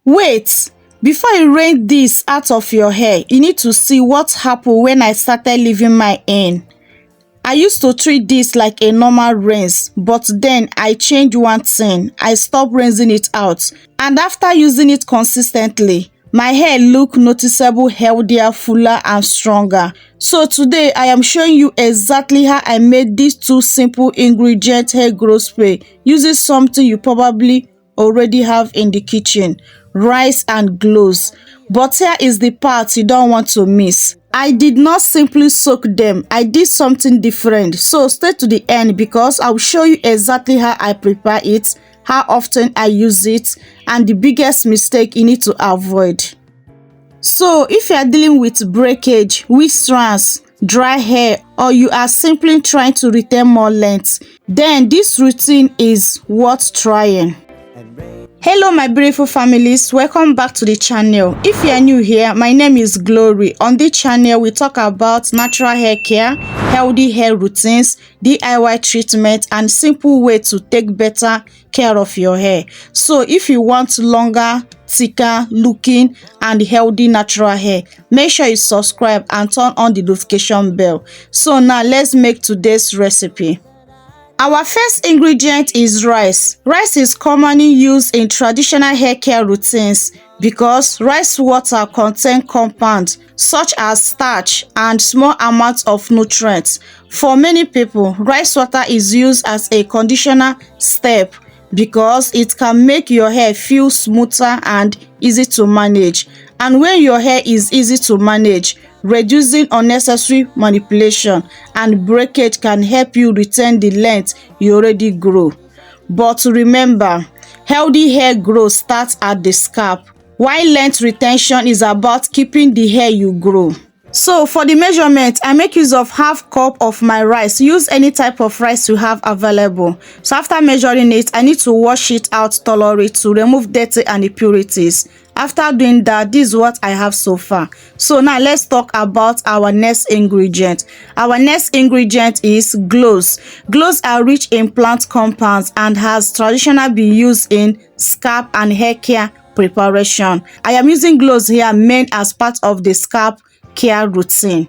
Wait, before you rinse this out of your hair, you need to see what happened when I started leaving my in. I used to treat this like a normal rinse, but then I changed one thing. I stopped rinsing it out, and after using it consistently, my hair looked noticeably healthier, fuller and stronger. So today I am showing you exactly how I made these two simple ingredient hair growth spray using something you probably already have in the kitchen: rice and cloves. But here is the part you don't want to miss. I did not simply soak them, I did something different. So stay to the end because I'll show you exactly how I prepare it, how often I use it, and the biggest mistake you need to avoid. So if you are dealing with breakage, weak strands, dry hair, or you are simply trying to retain more length, then this routine is worth trying. Hello my beautiful families, welcome back to the channel. If you are new here, my name is Glory. On this channel we talk about natural hair care, healthy hair routines, DIY treatment, and simple way to take better care of your hair. So if you want longer, thicker looking and healthy natural hair, make sure you subscribe and turn on the notification bell. So now let's make today's recipe. Our first ingredient is rice. Rice is commonly used in traditional hair care routines because rice water contains compounds such as starch and small amounts of nutrients. For many people, rice water is used as a conditioner step because it can make your hair feel smoother and easy to manage. And when your hair is easy to manage, reducing unnecessary manipulation and breakage can help you retain the length you already grow. But remember, healthy hair growth starts at the scalp, while length retention is about keeping the hair you grow. So for the measurement, I make use of half cup of my rice. Use any type of rice you have available. So after measuring it, I need to wash it out thoroughly to remove dirty and impurities. After doing that, this is what I have so far. So now let's talk about our next ingredient. Our next ingredient is cloves. Cloves are rich in plant compounds and has traditionally been used in scalp and hair care preparation. I am using cloves here mainly as part of the scalp care routine,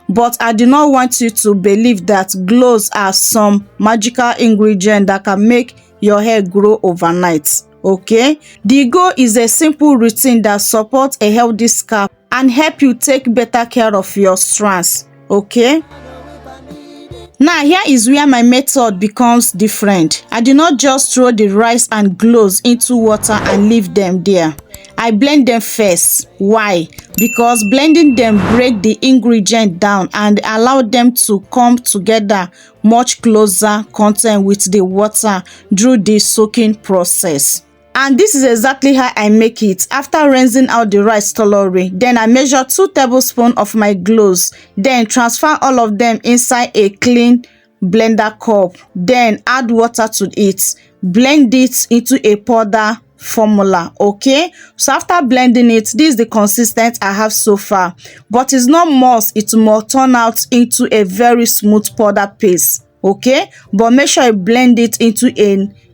but I do not want you to believe that cloves are some magical ingredient that can make your hair grow overnight. Okay, the goal is a simple routine that supports a healthy scalp and help you take better care of your strands. Okay, now here is where my method becomes different. I do not just throw the rice and cloves into water and leave them there. I blend them first. Why? Because blending them break the ingredient down and allow them to come together much closer content with the water through the soaking process. And this is exactly how I make it. After rinsing out the rice thoroughly, then I measure 2 tablespoons of my cloves, then transfer all of them inside a clean blender cup, then add water to it. Blend it into a powder formula. Okay, so after blending it, this is the consistency I have so far, but it's not must, it will turn out into a very smooth powder paste. Okay, but make sure you blend it into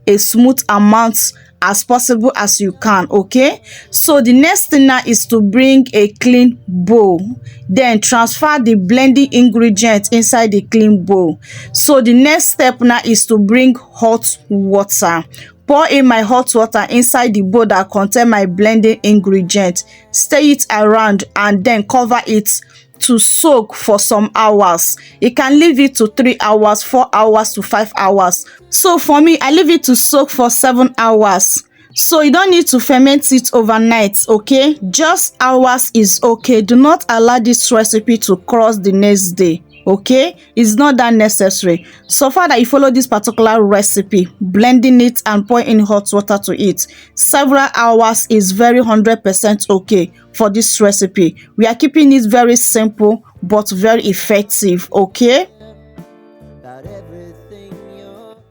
a smooth amount as possible as you can. Okay, so the next thing now is to bring a clean bowl, then transfer the blending ingredients inside the clean bowl. So the next step now is to bring hot water. Pour in my hot water inside the bowl that contain my blending ingredient. Stir it around and then cover it to soak for some hours. You can leave it to 3 hours, 4 hours to 5 hours. So for me, I leave it to soak for 7 hours. So you don't need to ferment it overnight. Okay, just hours is okay. Do not allow this recipe to cross the next day. Okay, it's not that necessary. So far that you follow this particular recipe, blending it and pour in hot water to it, several hours is very 100% okay for this recipe. We are keeping it very simple but very effective. Okay,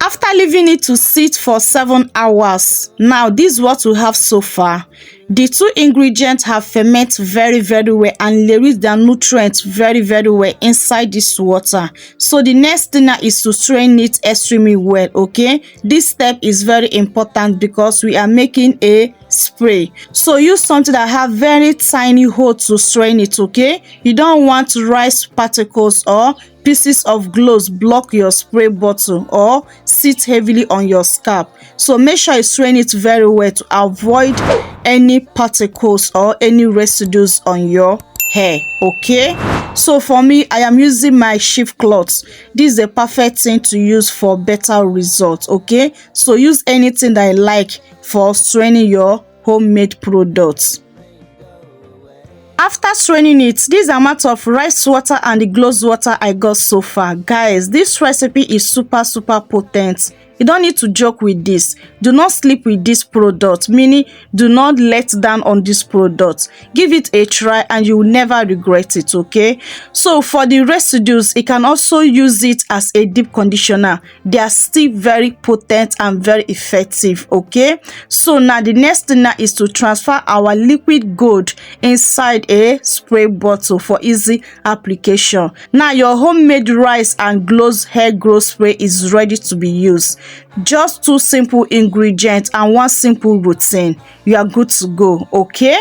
after leaving it to sit for 7 hours, now this is what we have so far. The 2 ingredients have fermented very well and release their nutrients very well inside this water. So the next thing now is to strain it extremely well. Okay, this step is very important because we are making a spray. So use something that have very tiny hole to strain it, okay? You don't want rice particles or pieces of gloves block your spray bottle or sit heavily on your scalp. So make sure you strain it very well to avoid any particles or any residues on your hair, okay? So for me, I am using my sheep cloth. This is a perfect thing to use for better results, okay? So use anything that you like for straining your homemade products. After straining it, this amount of rice water and the cloves water I got so far, guys, this recipe is super potent. You don't need to joke with this. Do not sleep with this product, meaning do not let down on this product. Give it a try and you will never regret it, okay? So for the residues, you can also use it as a deep conditioner. They are still very potent and very effective, okay? So now the next thing now is to transfer our liquid gold inside a spray bottle for easy application. Now your homemade rice and cloves hair growth spray is ready to be used. Just 2 simple ingredients and 1 simple routine. You are good to go, okay?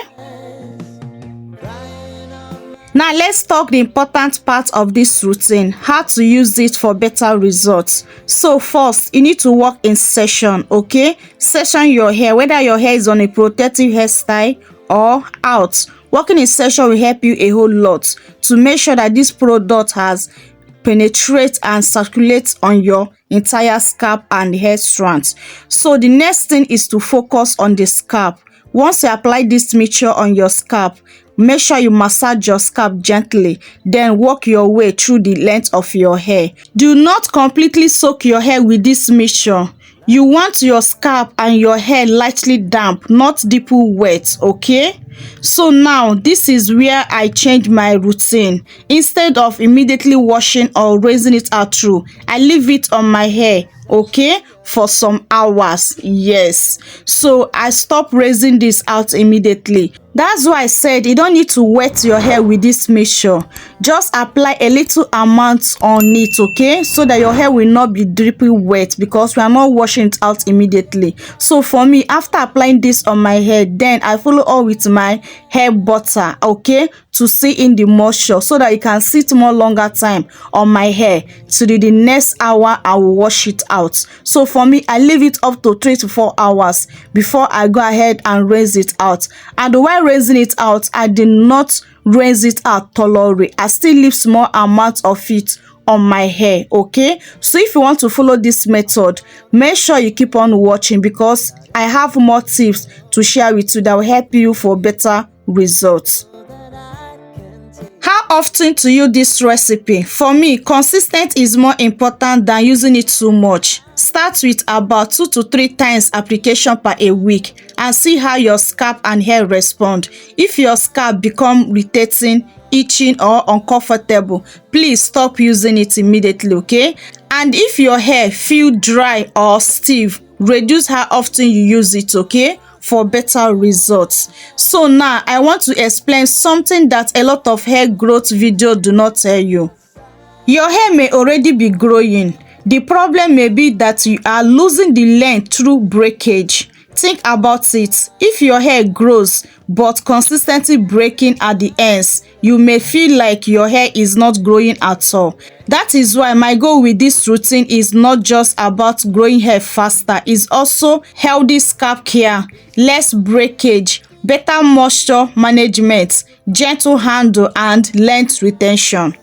Now let's talk the important part of this routine, how to use it for better results. So first, you need to work in session, okay? Session your hair, whether your hair is on a protective hairstyle or out. Working in session will help you a whole lot to make sure that this product has penetrate and circulate on your entire scalp and hair strands. So the next thing is to focus on the scalp. Once you apply this mixture on your scalp, make sure you massage your scalp gently, then work your way through the length of your hair. Do not completely soak your hair with this mixture. You want your scalp and your hair lightly damp, not deeply wet, okay? So now this is where I change my routine. Instead of immediately washing or rinsing it out through, I leave it on my hair, okay, for some hours. Yes, so I stop rinsing this out immediately. That's why I said you don't need to wet your hair with this mixture. Just apply a little amount on it, okay, so that your hair will not be dripping wet because we are not washing it out immediately. So for me, after applying this on my hair, then I follow up with my hair butter, okay, to see in the moisture so that it can sit more longer time on my hair. So the next hour I will wash it out. So for me, I leave it up to 3 to 4 hours before I go ahead and rinse it out. And while rinsing it out, I did not rinse it out thoroughly. I still leave small amount of it on my hair, okay? So if you want to follow this method, make sure you keep on watching because I have more tips to share with you that will help you for better results. How often to use this recipe? For me, consistent is more important than using it too much. Start with about 2 to 3 times application per a week and see how your scalp and hair respond. If your scalp become irritating, itching or uncomfortable, please stop using it immediately, okay? And if your hair feel dry or stiff, reduce how often you use it, okay, for better results. So now I want to explain something that a lot of hair growth videos do not tell you. Your hair may already be growing. The problem may be that you are losing the length through breakage. Think about it. If your hair grows but consistently breaking at the ends, you may feel like your hair is not growing at all. That is why my goal with this routine is not just about growing hair faster, it's also healthy scalp care, less breakage, better moisture management, gentle handle, and length retention.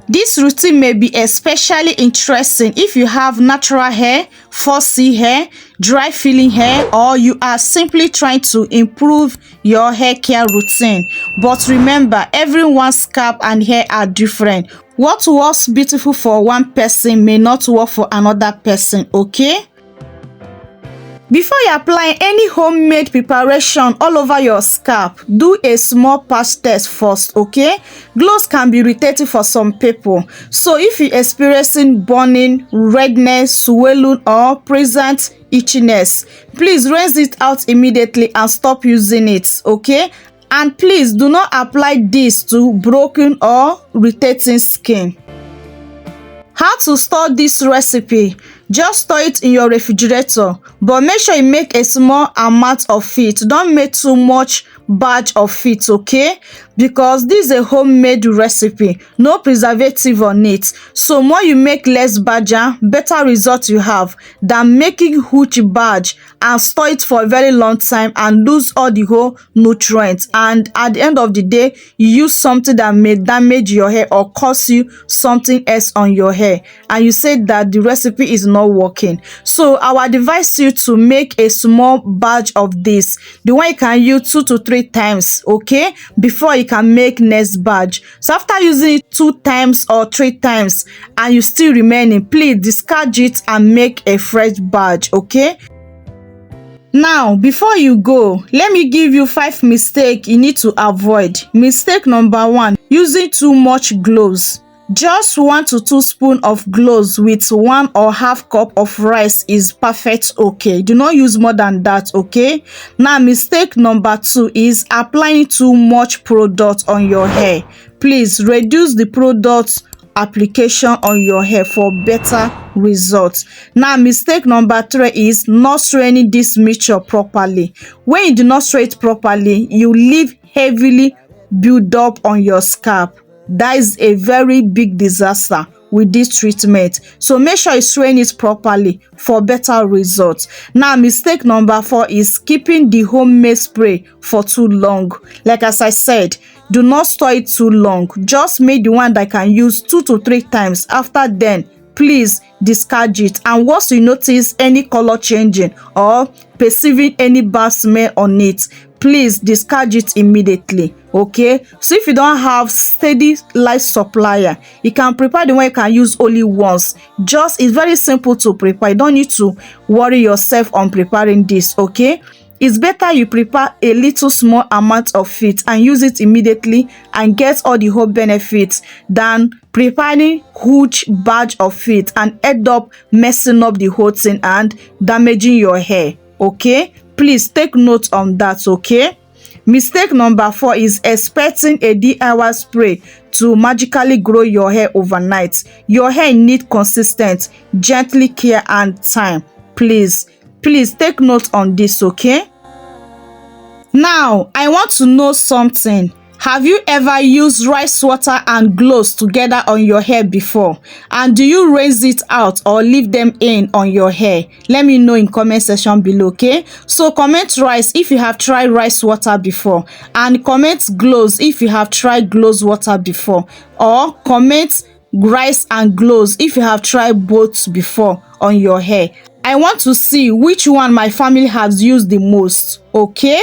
This routine may be especially interesting if you have natural hair, fuzzy hair, dry feeling hair, or you are simply trying to improve your hair care routine. But remember, everyone's scalp and hair are different. What works beautiful for one person may not work for another person, okay? Before you apply any homemade preparation all over your scalp, do a small patch test first, okay? Gloves can be irritating for some people. So if you're experiencing burning, redness, swelling, or present itchiness, please rinse it out immediately and stop using it, okay? And please do not apply this to broken or irritating skin. How to store this recipe? Just store it in your refrigerator, but make sure you make a small amount of it. Don't make too much batch of it, okay? Because this is a homemade recipe, no preservative on it. So more you make less batch, better result you have than making huge batch and store it for a very long time and lose all the whole nutrients, and at the end of the day you use something that may damage your hair or cause you something else on your hair, and you say that the recipe is not working. So I will advise you to make a small batch of this, the one you can use 2 to 3 times, okay, before you can make next batch. So after using it 2 times or 3 times and you still remaining, please discard it and make a fresh batch, okay? Now before you go, let me give you 5 mistakes you need to avoid. Mistake number 1: using too much cloves. Just 1 to 2 spoons of cloves with 1 or half cup of rice is perfect, okay? Do not use more than that, okay? Now mistake number 2 is applying too much product on your hair. Please reduce the product application on your hair for better results. Now mistake number 3 is not straining this mixture properly. When you do not strain it properly, you leave heavily build up on your scalp. That is a very big disaster with this treatment. So make sure you strain it properly for better results. Now mistake number 4 is keeping the homemade spray for too long. Like as I said, do not store it too long. Just make the one that can use 2 to 3 times. After then, please discard it. And once you notice any color changing or perceiving any bad smell on it, please discard it immediately, okay? So if you don't have steady light supplier, you can prepare the one you can use only once. Just, it's very simple to prepare. You don't need to worry yourself on preparing this, okay? It's better you prepare a little small amount of it and use it immediately and get all the whole benefits than preparing huge batch of it and end up messing up the whole thing and damaging your hair, okay? Please take note on that, okay? Mistake number 4 is expecting a DIY spray to magically grow your hair overnight. Your hair needs consistent, gently care and time. Please take note on this, okay? Now, I want to know something. Have you ever used rice water and cloves together on your hair before? And do you rinse it out or leave them in on your hair? Let me know in comment section below, okay? So comment rice if you have tried rice water before, and comment cloves if you have tried cloves water before, or comment rice and cloves if you have tried both before on your hair. I want to see which one my family has used the most, okay?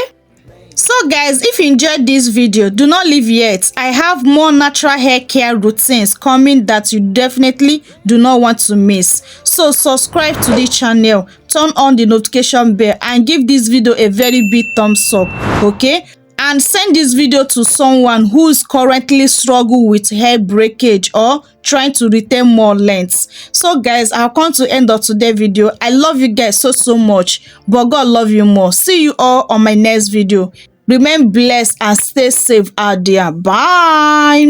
So guys, if you enjoyed this video, do not leave yet. I have more natural hair care routines coming that you definitely do not want to miss. So subscribe to the channel, turn on the notification bell and give this video a very big thumbs up, okay? And send this video to someone who is currently struggling with hair breakage or trying to retain more length. So guys, I've come to end of today's video. I love you guys so much, but God love you more. See you all on my next video. Remain blessed and stay safe out there. Bye.